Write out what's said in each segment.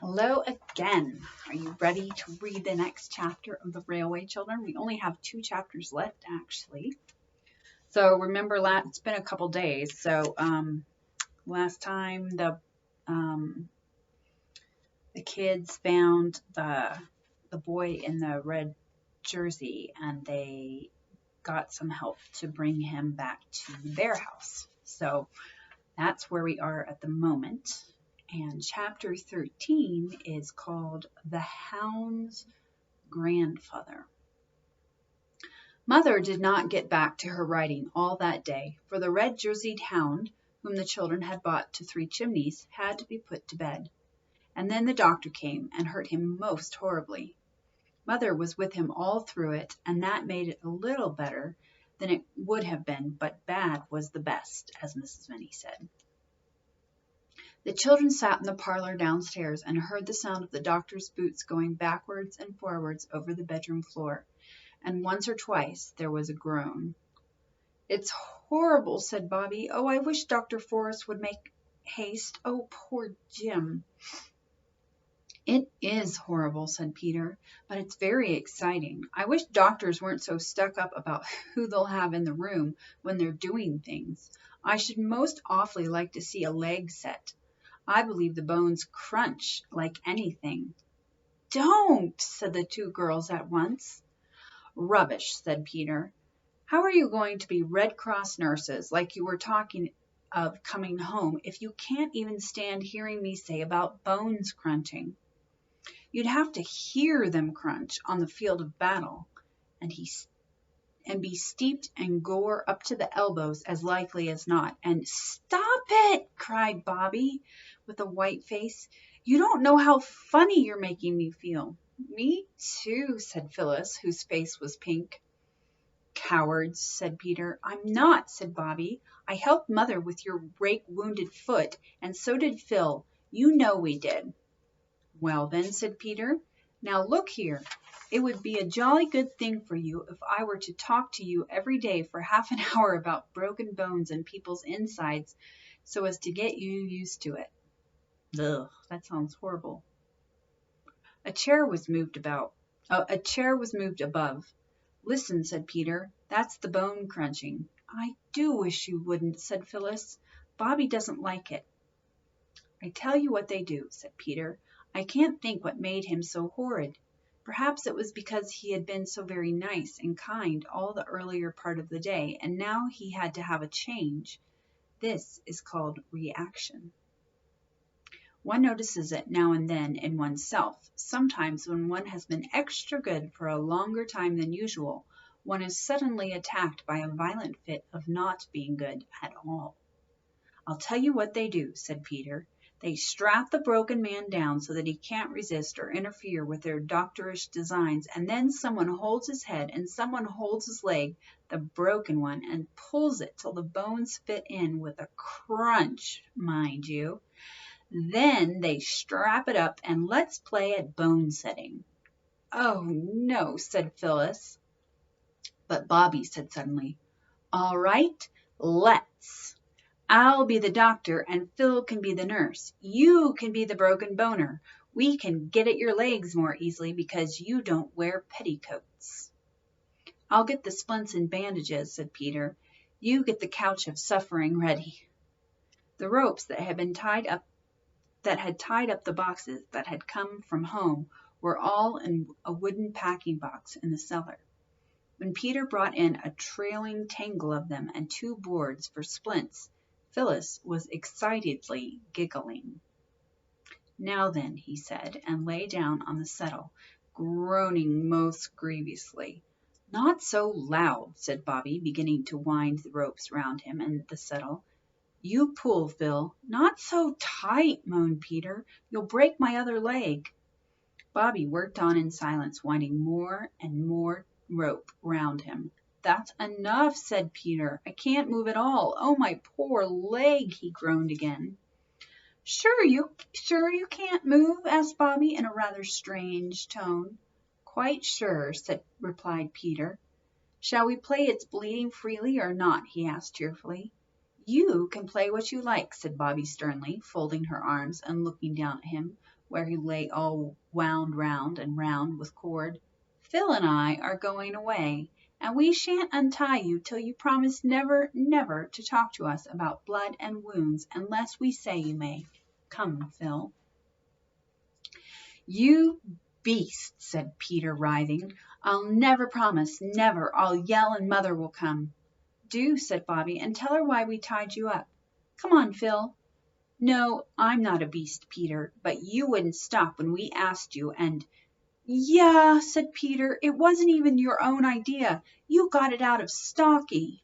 Hello again. Are you ready to read the next chapter of the Railway Children? We only have 2 chapters left, actually. So remember, it's been a couple days. So last time um, the kids found the boy in the red jersey, and they got some help to bring him back to their house. So that's where we are at the moment. And chapter 13 is called The Hound's Grandfather. Mother did not get back to her writing all that day, for the red-jerseyed hound, whom the children had bought to Three Chimneys, had to be put to bed. And then the doctor came and hurt him most horribly. Mother was with him all through it, and that made it a little better than it would have been, but bad was the best, as Mrs. Minnie said. The children sat in the parlor downstairs and heard the sound of the doctor's boots going backwards and forwards over the bedroom floor, and once or twice there was a groan. "It's horrible," said Bobby. "Oh, I wish Dr. Forrest would make haste. Oh, poor Jim." "It is horrible," said Peter, "but it's very exciting. I wish doctors weren't so stuck up about who they'll have in the room when they're doing things. I should most awfully like to see a leg set. I believe the bones crunch like anything." "Don't," said the 2 girls at once. "Rubbish," said Peter. "How are you going to be Red Cross nurses, like you were talking of coming home, if you can't even stand hearing me say about bones crunching? You'd have to hear them crunch on the field of battle, and be steeped in gore up to the elbows as likely as not. And—" "Stop it!" cried Bobby, with a white face. "You don't know how funny you're making me feel." "Me too," said Phyllis, whose face was pink. "Cowards," said Peter. "I'm not," said Bobby. "I helped Mother with your rake-wounded foot, and so did Phil. You know we did." "Well then," said Peter, "now look here. It would be a jolly good thing for you if I were to talk to you every day for half an hour about broken bones and people's insides, so as to get you used to it." Ugh, that sounds horrible. A chair was moved above. "Listen," said Peter. "That's the bone crunching." "I do wish you wouldn't," said Phyllis. "Bobby doesn't like it." "I tell you what they do," said Peter. "I can't think what made him so horrid. Perhaps it was because he had been so very nice and kind all the earlier part of the day, and now he had to have a change. This is called reaction. One notices it now and then in oneself. Sometimes when one has been extra good for a longer time than usual, one is suddenly attacked by a violent fit of not being good at all." "I'll tell you what they do," said Peter. "They strap the broken man down so that he can't resist or interfere with their doctorish designs, and then someone holds his head and someone holds his leg, the broken one, and pulls it till the bones fit in with a crunch, mind you. Then they strap it up and let's play at bone setting." "Oh, no," said Phyllis. But Bobby said suddenly, "All right, let's. I'll be the doctor and Phil can be the nurse. You can be the broken boner. We can get at your legs more easily because you don't wear petticoats." "I'll get the splints and bandages," said Peter. "You get the couch of suffering ready." The ropes that had tied up the boxes that had come from home were all in a wooden packing box in the cellar. When Peter brought in a trailing tangle of them and 2 boards for splints, Phyllis was excitedly giggling. "Now then," he said, and lay down on the settle, groaning most grievously. "Not so loud," said Bobby, beginning to wind the ropes round him and the settle. "You pull, Phil." "Not so tight," moaned Peter. "You'll break my other leg." Bobby worked on in silence, winding more and more rope round him. "That's enough," said Peter. "I can't move at all. Oh, my poor leg," he groaned again. Sure you can't move?" asked Bobby in a rather strange tone. "Quite sure," replied Peter. "Shall we play it's bleeding freely or not?" he asked cheerfully. "You can play what you like," said Bobby sternly, folding her arms and looking down at him. where he lay all wound round and round with cord. "Phil and I are going away, and we shan't untie you till you promise never, never to talk to us about blood and wounds unless we say you may. Come, Phil." "You beast," said Peter, writhing. "I'll never promise, never. I'll yell and Mother will come." "Do," said Bobby, "and tell her why we tied you up. Come on, Phil." "No, I'm not a beast, Peter, but you wouldn't stop when we asked you, and—" "Yeah," said Peter, "it wasn't even your own idea. You got it out of Stocky."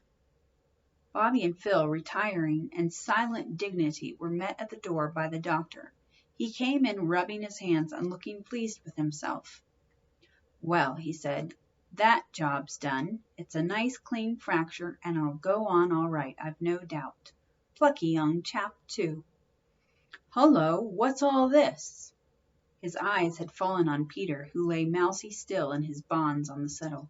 Bobby and Phil, retiring in silent dignity, were met at the door by the doctor. He came in rubbing his hands and looking pleased with himself. "Well," he said, "that job's done. It's a nice clean fracture, and it'll go on all right, I've no doubt. Plucky young chap, too. Hullo, what's all this?" His eyes had fallen on Peter, who lay mousy still in his bonds on the settle.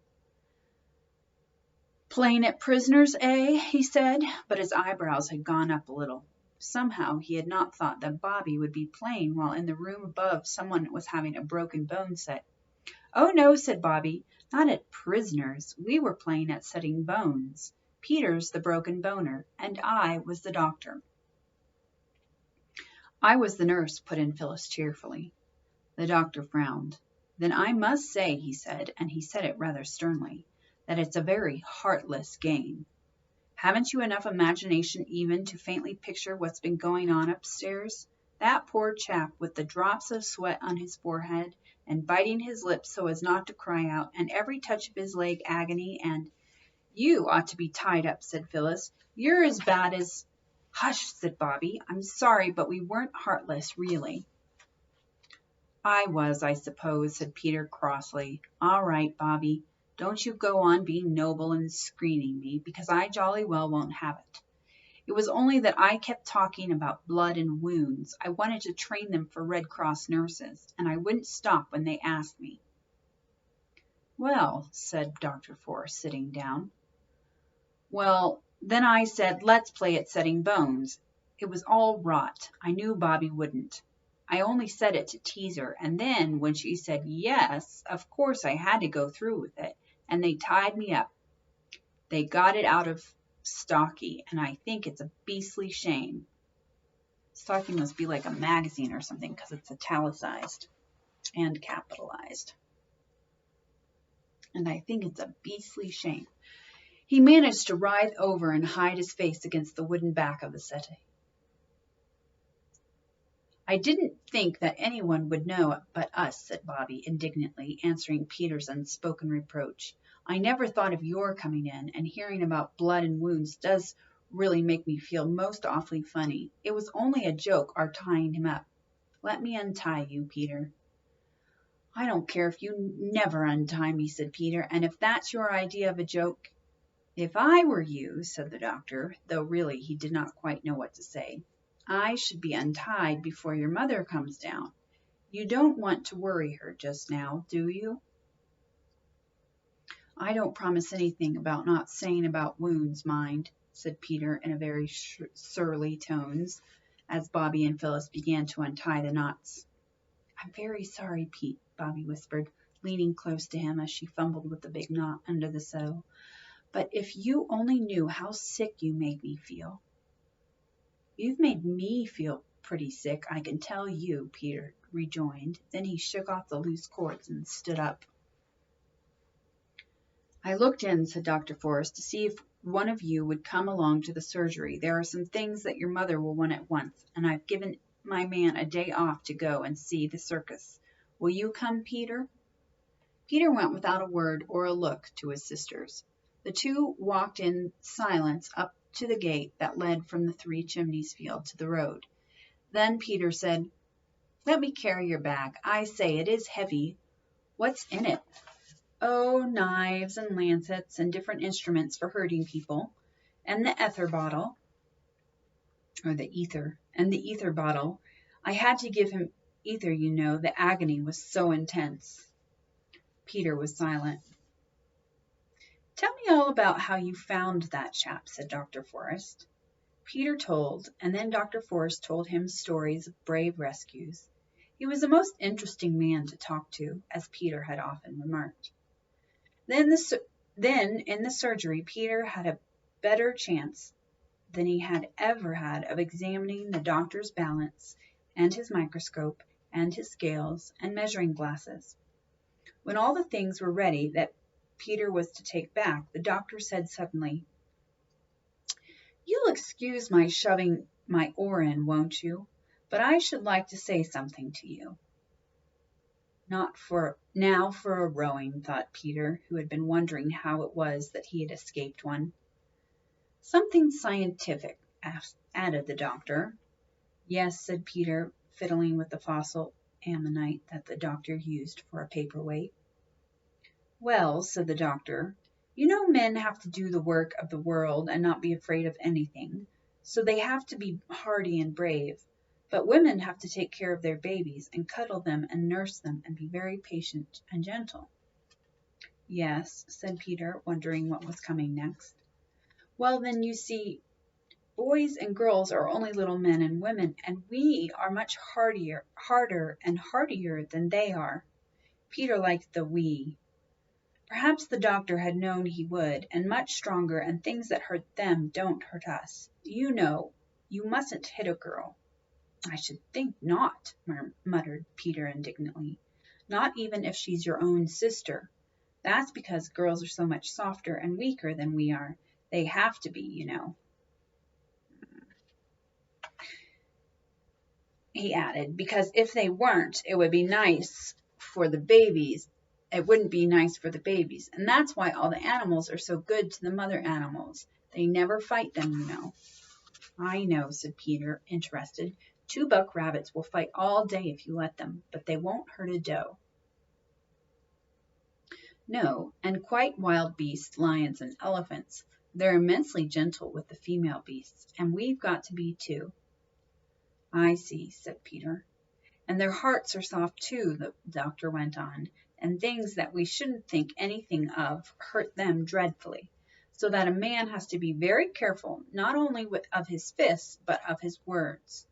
"Playing at prisoners, eh?" he said, but his eyebrows had gone up a little. Somehow he had not thought that Bobby would be playing while in the room above someone was having a broken bone set. "Oh, no," said Bobby, "not at prisoners. We were playing at setting bones. Peter's the broken boner, and I was the doctor." "I was the nurse," put in Phyllis cheerfully. The doctor frowned. "Then I must say," he said, and he said it rather sternly, "that it's a very heartless game. Haven't you enough imagination even to faintly picture what's been going on upstairs? That poor chap with the drops of sweat on his forehead and biting his lips so as not to cry out, and every touch of his leg agony, and—" "You ought to be tied up," said Phyllis. "You're as bad as—" "Hush," said Bobby. "I'm sorry, but we weren't heartless, really." "I was, I suppose," said Peter crossly. "All right, Bobby. Don't you go on being noble and screening me, because I jolly well won't have it. It was only that I kept talking about blood and wounds. I wanted to train them for Red Cross nurses, and I wouldn't stop when they asked me." "Well," said Dr. Force, sitting down. "Well, then I said, let's play at setting bones. It was all rot. I knew Bobby wouldn't. I only said it to tease her, and then when she said yes, of course I had to go through with it, and they tied me up. They got it out of Stocky, and I think it's a beastly shame." Stocky must be like a magazine or something, because it's italicized and capitalized. "And I think it's a beastly shame." He managed to writhe over and hide his face against the wooden back of the settee. "I didn't think that anyone would know but us," said Bobby indignantly, answering Peter's unspoken reproach. "I never thought of your coming in, and hearing about blood and wounds does really make me feel most awfully funny. It was only a joke, our tying him up. Let me untie you, Peter." "I don't care if you never untie me," said Peter, "and if that's your idea of a joke—" "If I were you," said the doctor, though really he did not quite know what to say, "I should be untied before your mother comes down. You don't want to worry her just now, do you?" "I don't promise anything about not saying about wounds, mind," said Peter in a very surly tones, as Bobby and Phyllis began to untie the knots. "I'm very sorry, Pete," Bobby whispered, leaning close to him as she fumbled with the big knot under the settle. "But if you only knew how sick you made me feel." "You've made me feel pretty sick, I can tell you," Peter rejoined. Then he shook off the loose cords and stood up. "I looked in," said Dr. Forrest, "to see if one of you would come along to the surgery. There are some things that your mother will want at once, and I've given my man a day off to go and see the circus. Will you come, Peter?" Peter went without a word or a look to his sisters. The two walked in silence up to the gate that led from the Three Chimneys field to the road. Then Peter said, "Let me carry your bag. I say, it is heavy. What's in it?" "Oh, knives and lancets and different instruments for hurting people, and the ether bottle, and the ether bottle. I had to give him ether, you know, the agony was so intense." Peter was silent. "Tell me all about how you found that chap," said Dr. Forrest. Peter told, and then Dr. Forrest told him stories of brave rescues. He was a most interesting man to talk to, as Peter had often remarked. Then in the surgery, Peter had a better chance than he had ever had of examining the doctor's balance and his microscope and his scales and measuring glasses. When all the things were ready that Peter was to take back, the doctor said suddenly, "You'll excuse my shoving my oar in, won't you? But I should like to say something to you." Not for a rowing, thought Peter, who had been wondering how it was that he had escaped one. "Something scientific," added the doctor. "Yes," said Peter, fiddling with the fossil ammonite that the doctor used for a paperweight. "Well," said the doctor, "you know men have to do the work of the world and not be afraid of anything, so they have to be hardy and brave. But women have to take care of their babies and cuddle them and nurse them and be very patient and gentle." "Yes," said Peter, wondering what was coming next. "Well, then, you see, boys and girls are only little men and women, and we are much harder and hardier than they are." Peter liked the "we." Perhaps the doctor had known he would, and much stronger, and things that hurt them don't hurt us. You know, you mustn't hit a girl. "I should think not," muttered Peter indignantly. "Not even if she's your own sister. That's because girls are so much softer and weaker than we are. They have to be, you know," he added, "because if they weren't, it wouldn't be nice for the babies. And that's why all the animals are so good to the mother animals. They never fight them, you know." "I know," said Peter, interested. "Two buck rabbits will fight all day if you let them, but they won't hurt a doe." "No, and quite wild beasts, lions and elephants. They're immensely gentle with the female beasts, and we've got to be too." "I see," said Peter. "And their hearts are soft too," the doctor went on, "and things that we shouldn't think anything of hurt them dreadfully, so that a man has to be very careful not only of his fists but of his words.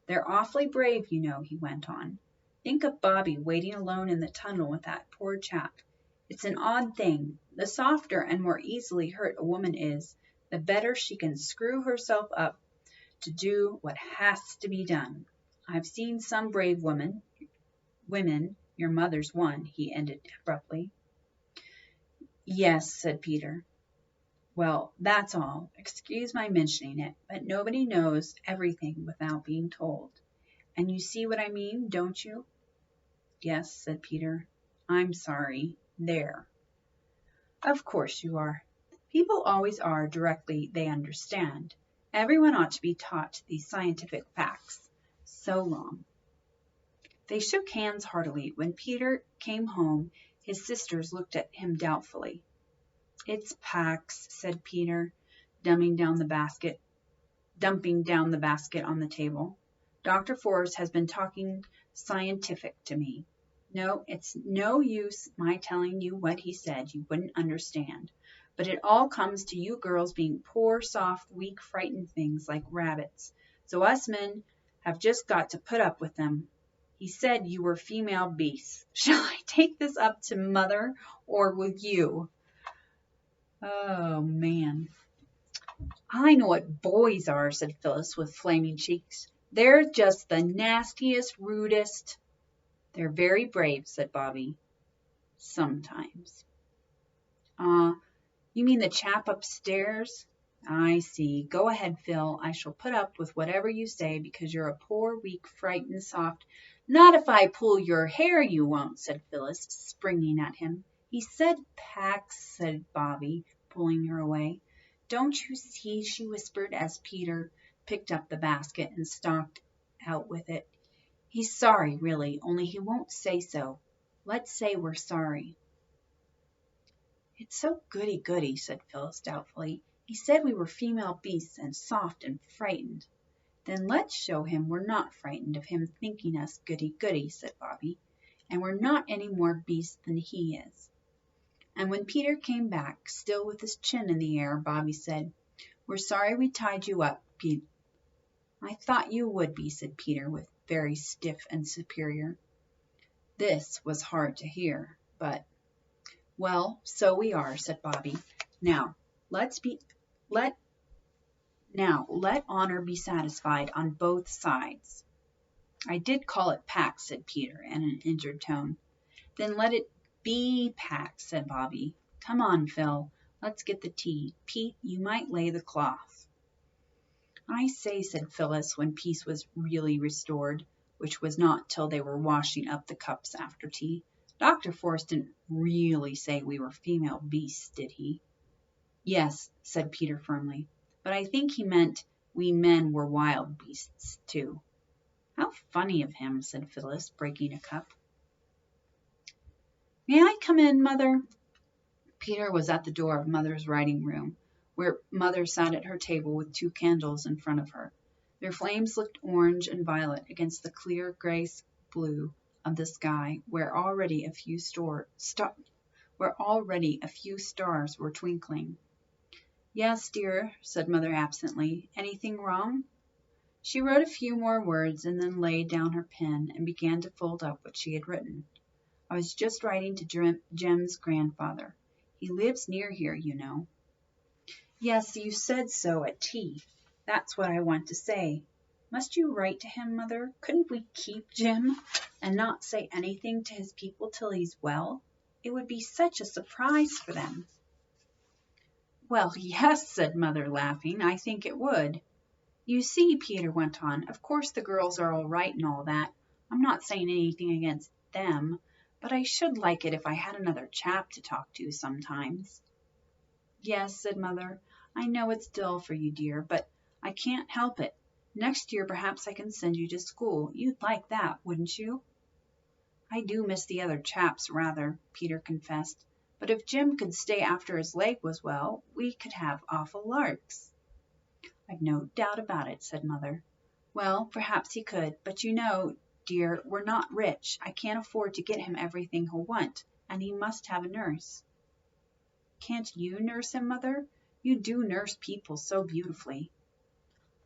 They're awfully brave, you know," he went on. "Think of Bobby waiting alone in the tunnel with that poor chap. It's an odd thing. The softer and more easily hurt a woman is, the better she can screw herself up to do what has to be done. I've seen some brave women, your mother's one," he ended abruptly. "Yes," said Peter. "Well, that's all. Excuse my mentioning it, but nobody knows everything without being told. And you see what I mean, don't you?" "Yes," said Peter. "I'm sorry. There." "Of course you are. People always are directly they understand. Everyone ought to be taught these scientific facts. So long." They shook hands heartily. When Peter came home, his sisters looked at him doubtfully. "It's Pax," said Peter, dumping down the basket on the table. "Dr. Forrest has been talking scientific to me. No, it's no use my telling you what he said. You wouldn't understand. But it all comes to you girls being poor, soft, weak, frightened things like rabbits. So us men have just got to put up with them. He said you were female beasts. Shall I take this up to Mother, or will you?" "Oh, man." "I know what boys are," said Phyllis with flaming cheeks. "They're just the nastiest, rudest." "They're very brave," said Bobby. "Sometimes." You mean the chap upstairs?" "I see. Go ahead, Phil. I shall put up with whatever you say because you're a poor, weak, frightened, soft—" "Not if I pull your hair, you won't," said Phyllis, springing at him. "He said Pax," said Bobby, pulling her away. "Don't you see?" she whispered as Peter picked up the basket and stalked out with it. "He's sorry, really, only he won't say so. Let's say we're sorry." "It's so goody-goody," said Phyllis doubtfully. "He said we were female beasts and soft and frightened." "Then let's show him we're not frightened of him thinking us goody-goody," said Bobby. "And we're not any more beasts than he is." And when Peter came back, still with his chin in the air, Bobby said, "We're sorry we tied you up, Pete." "I thought you would be," said Peter with very stiff and superior. This was hard to hear, but, well, so we are, said Bobby. Now, let honor be satisfied on both sides. I did call it Pax, said Peter in an injured tone. Then let it be Pax, said Bobby. Come on, Phil, let's get the tea. Pete, you might lay the cloth. I say, said Phyllis, when peace was really restored, which was not till they were washing up the cups after tea. Dr. Force didn't really say we were female beasts, did he? Yes, said Peter firmly, but I think he meant we men were wild beasts, too. How funny of him, said Phyllis, breaking a cup. May I come in, Mother? Peter was at the door of Mother's writing room, where Mother sat at her table with 2 candles in front of her. Their flames looked orange and violet against the clear gray blue of the sky, where already a few stars were twinkling. Yes, dear, said Mother absently. Anything wrong? She wrote a few more words and then laid down her pen and began to fold up what she had written. I was just writing to Jim's grandfather. He lives near here, you know. Yes, you said so at tea. That's what I want to say. Must you write to him, Mother? Couldn't we keep Jim and not say anything to his people till he's well? It would be such a surprise for them. Well, yes, said Mother, laughing. I think it would. You see, Peter went on, of course the girls are all right and all that. I'm not saying anything against them, but I should like it if I had another chap to talk to sometimes. Yes, said Mother, I know it's dull for you, dear, but I can't help it. Next year perhaps I can send you to school. You'd like that, wouldn't you? I do miss the other chaps rather, Peter confessed, but if Jim could stay after his leg was well, we could have awful larks. I've no doubt about it, said Mother. Well, perhaps he could, but you know, dear, we're not rich. I can't afford to get him everything he'll want, and he must have a nurse. Can't you nurse him, Mother? You do nurse people so beautifully.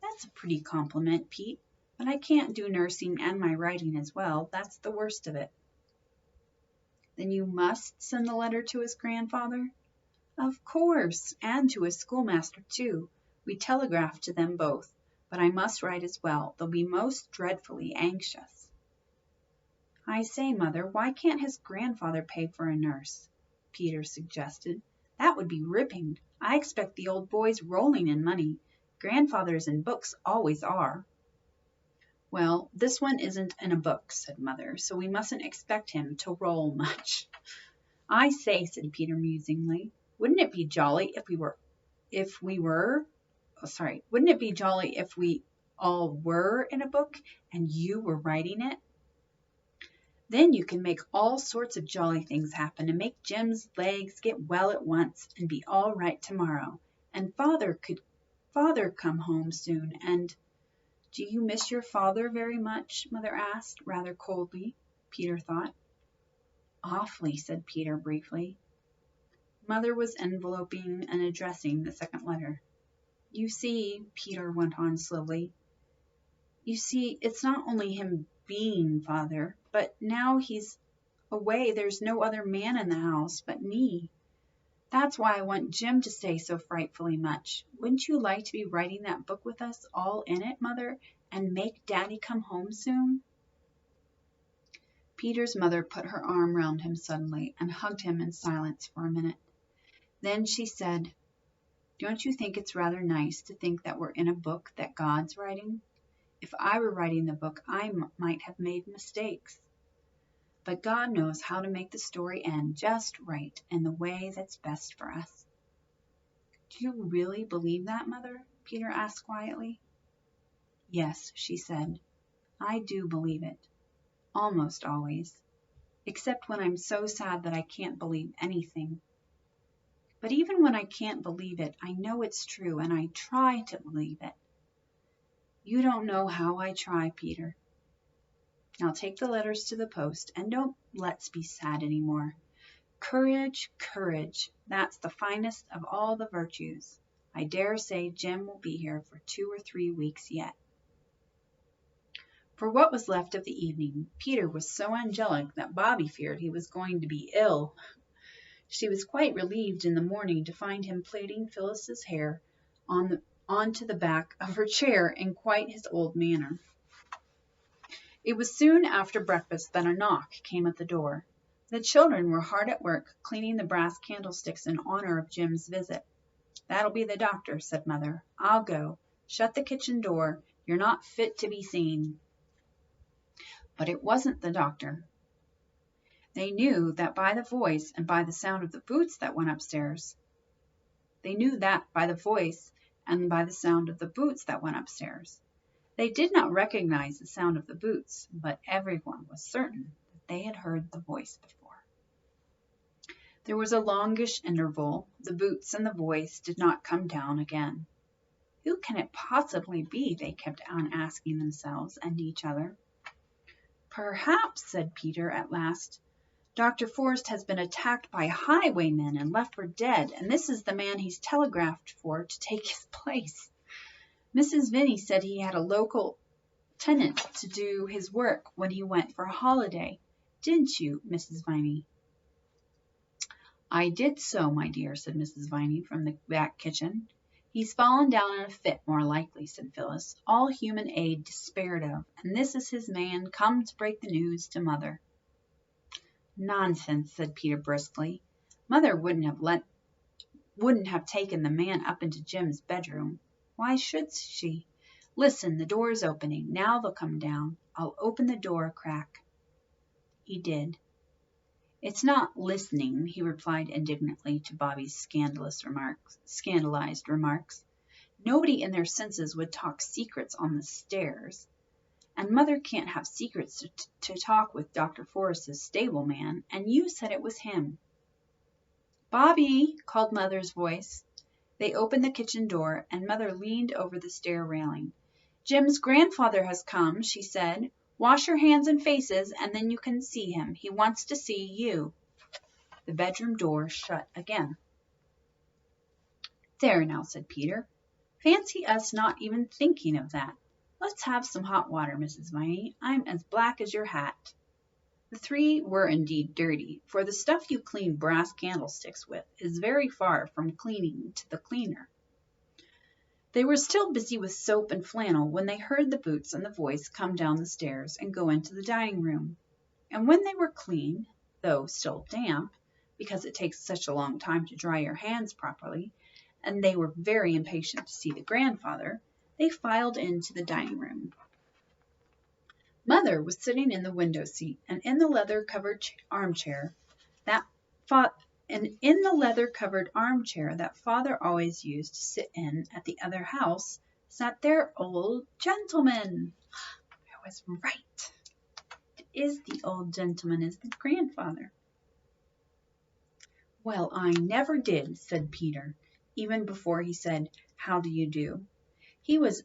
That's a pretty compliment, Pete, but I can't do nursing and my writing as well. That's the worst of it. Then you must send the letter to his grandfather? Of course, and to his schoolmaster, too. We telegraphed to them both, but I must write as well. They'll be most dreadfully anxious. I say, Mother, why can't his grandfather pay for a nurse? Peter suggested. That would be ripping. I expect the old boy's rolling in money. Grandfathers in books always are. Well, this one isn't in a book, said Mother, so we mustn't expect him to roll much. I say, said Peter musingly, wouldn't it be jolly if we all were in a book and you were writing it? Then you can make all sorts of jolly things happen and make Jim's legs get well at once and be all right tomorrow. And Father come home soon. And do you miss your father very much? Mother asked, rather coldly, Peter thought. Awfully, said Peter briefly. Mother was enveloping and addressing the second letter. You see, Peter went on slowly, it's not only him being father, but now he's away, there's no other man in the house but me. That's why I want Jim to stay so frightfully much. Wouldn't you like to be writing that book with us all in it, Mother, and make Daddy come home soon? Peter's mother put her arm round him suddenly and hugged him in silence for a minute. Then she said, Don't you think it's rather nice to think that we're in a book that God's writing? If I were writing the book, I might have made mistakes. But God knows how to make the story end just right in the way that's best for us. Do you really believe that, Mother? Peter asked quietly. Yes, she said. I do believe it. Almost always. Except when I'm so sad that I can't believe anything. But even when I can't believe it, I know it's true and I try to believe it. You don't know how I try, Peter. Now take the letters to the post and don't let's be sad anymore. Courage, courage. That's the finest of all the virtues. I dare say Jim will be here for 2 or 3 weeks yet. For what was left of the evening, Peter was so angelic that Bobby feared he was going to be ill. She was quite relieved in the morning to find him plaiting Phyllis's hair onto the back of her chair in quite his old manner. It was soon after breakfast that a knock came at the door. The children were hard at work cleaning the brass candlesticks in honor of Jim's visit. "That'll be the doctor," said Mother. "I'll go. Shut the kitchen door. You're not fit to be seen." But it wasn't the doctor. They knew that by the voice and by the sound of the boots that went upstairs. They knew that by the voice and by the sound of the boots that went upstairs. They did not recognize the sound of the boots, but everyone was certain that they had heard the voice before. There was a longish interval. The boots and the voice did not come down again. "Who can it possibly be?" they kept on asking themselves and each other. "Perhaps," said Peter at last, "Dr. Forrest has been attacked by highwaymen and left for dead, and this is the man he's telegraphed for to take his place. Mrs. Vinnie said he had a local tenant to do his work when he went for a holiday. Didn't you, Mrs. Viney?" "I did so, my dear," said Mrs. Viney from the back kitchen. "He's fallen down in a fit, more likely," said Phyllis. "All human aid despaired of, and this is his man come to break the news to Mother." "Nonsense," said Peter briskly. "Mother wouldn't have taken the man up into Jim's bedroom. Why should she? Listen, the door is opening. Now they'll come down. I'll open the door a crack." He did. "It's not listening," he replied indignantly to Bobby's scandalized remarks. "Nobody in their senses would talk secrets on the stairs. And Mother can't have secrets to talk with Dr. Forrest's stable man, and you said it was him." "Bobby!" called Mother's voice. They opened the kitchen door, and Mother leaned over the stair railing. "Jim's grandfather has come," she said. "Wash your hands and faces, and then you can see him. He wants to see you." The bedroom door shut again. "There now," said Peter. "Fancy us not even thinking of that. Let's have some hot water, Mrs. Viney. I'm as black as your hat." The three were indeed dirty, for the stuff you clean brass candlesticks with is very far from cleaning to the cleaner. They were still busy with soap and flannel when they heard the boots and the voice come down the stairs and go into the dining room. And when they were clean, though still damp, because it takes such a long time to dry your hands properly, and they were very impatient to see the grandfather, they filed into the dining room. Mother was sitting in the window seat, and in the leather-covered armchair that Father always used to sit in at the other house, sat their old gentleman. I was right. It is the old gentleman, is the grandfather. "Well, I never did," said Peter, even before he said, "How do you do?" He was,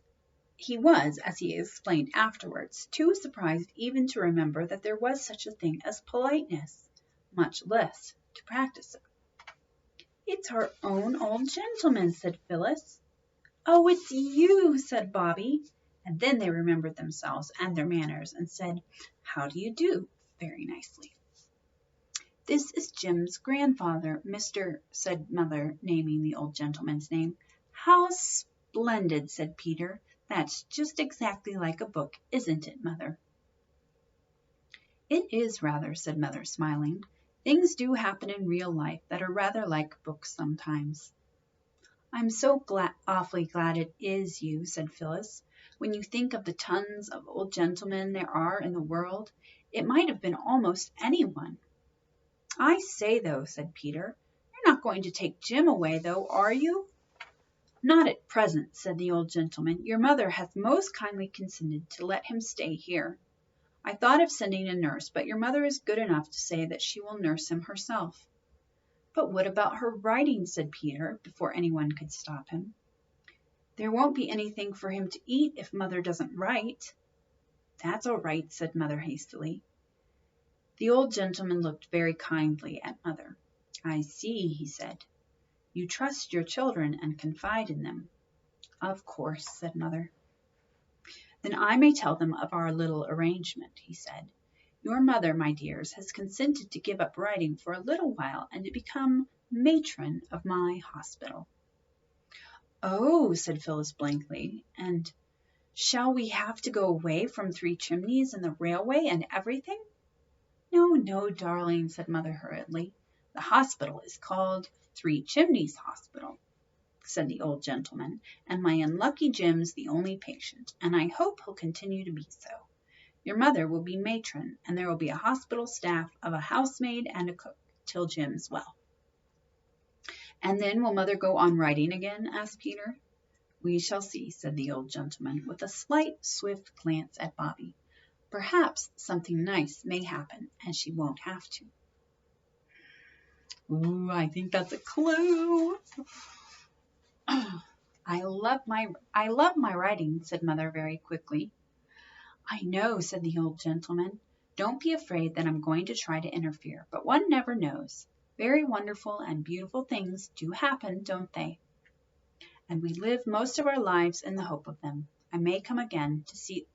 as he explained afterwards, too surprised even to remember that there was such a thing as politeness, much less to practice it. "It's our own old gentleman," said Phyllis. "Oh, it's you," said Bobby. And then they remembered themselves and their manners and said, "How do you do?" very nicely. "This is Jim's grandfather, Mr. said Mother, naming the old gentleman's name. "How splendid," said Peter. "That's just exactly like a book, isn't it, Mother?" "It is rather," said Mother, smiling. "Things do happen in real life that are rather like books sometimes." "I'm so awfully glad it is you," said Phyllis. "When you think of the tons of old gentlemen there are in the world, it might have been almost anyone." "I say, though," said Peter, "you're not going to take Jim away, though, are you?" "Not at present," said the old gentleman. "Your mother has most kindly consented to let him stay here. I thought of sending a nurse, but your mother is good enough to say that she will nurse him herself." "But what about her writing?" said Peter, before anyone could stop him. "There won't be anything for him to eat if Mother doesn't write." "That's all right," said Mother hastily. The old gentleman looked very kindly at Mother. "I see," he said. "You trust your children and confide in them." "Of course," said Mother. Then I may tell them of our little arrangement, he said. Your mother, my dears, has consented to give up writing for a little while and to become matron of my hospital. Oh, said Phyllis blankly, and shall we have to go away from Three Chimneys and the railway and everything? No, no, darling, said Mother hurriedly. The hospital is called Three Chimneys Hospital, said the old gentleman, and my unlucky Jim's the only patient, and I hope he'll continue to be so. Your mother will be matron, and there will be a hospital staff of a housemaid and a cook till Jim's well. And then will Mother go on writing again? Asked Peter. We shall see, said the old gentleman, with a slight, swift glance at Bobby. Perhaps something nice may happen, and she won't have to. Ooh, I think that's a clue. I love my writing, said Mother very quickly. I know, said the old gentleman. Don't be afraid that I'm going to try to interfere, but one never knows. Very wonderful and beautiful things do happen, don't they? And we live most of our lives in the hope of them. I may come again to see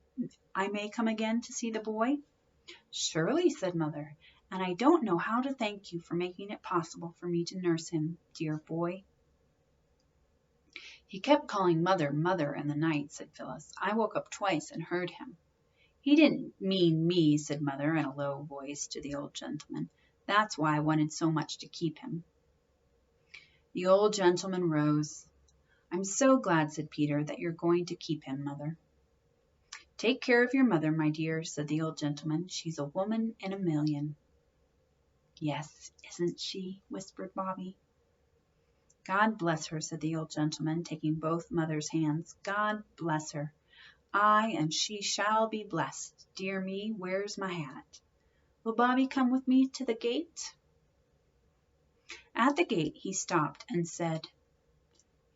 the boy? Surely, said Mother, and I don't know how to thank you for making it possible for me to nurse him, dear boy. He kept calling Mother, Mother in the night, said Phyllis. I woke up twice and heard him. He didn't mean me, said Mother in a low voice to the old gentleman. That's why I wanted so much to keep him. The old gentleman rose. I'm so glad, said Peter, that you're going to keep him, Mother. Take care of your mother, my dear, said the old gentleman. She's a woman in a million. Yes, isn't she? Whispered Bobby. God bless her, said the old gentleman, taking both Mother's hands. God bless her. Ay, and she shall be blessed. Dear me, where's my hat? Will Bobby come with me to the gate? At the gate he stopped and said,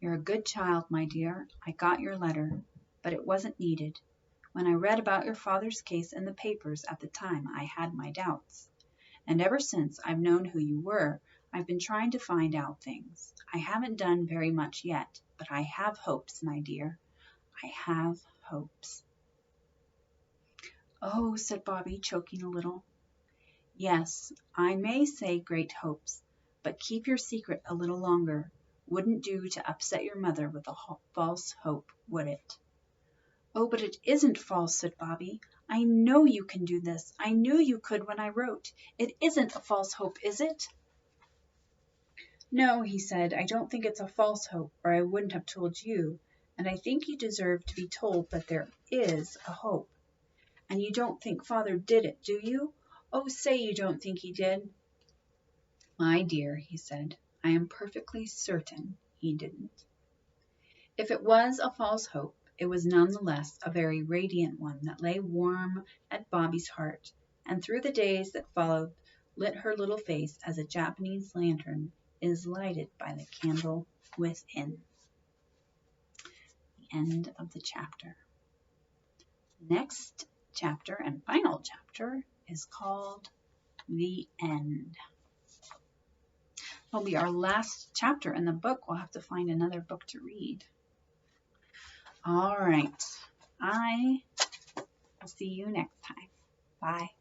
You're a good child, my dear. I got your letter, but it wasn't needed. When I read about your father's case in the papers at the time, I had my doubts. And ever since I've known who you were, I've been trying to find out things. I haven't done very much yet, but I have hopes, my dear. I have hopes. Oh, said Bobby, choking a little. Yes, I may say great hopes, but keep your secret a little longer. Wouldn't do to upset your mother with a false hope, would it? Oh, but it isn't false, said Bobby. I know you can do this. I knew you could when I wrote. It isn't a false hope, is it? No, he said, I don't think it's a false hope, or I wouldn't have told you, and I think you deserve to be told that there is a hope. And you don't think Father did it, do you? Oh, say you don't think he did. My dear, he said, I am perfectly certain he didn't. If it was a false hope, it was nonetheless a very radiant one that lay warm at Bobby's heart, and through the days that followed lit her little face as a Japanese lantern is lighted by the candle within. The end of the chapter. Next chapter and final chapter is called The End. It'll be our last chapter in the book. We'll have to find another book to read. All right. I will see you next time. Bye.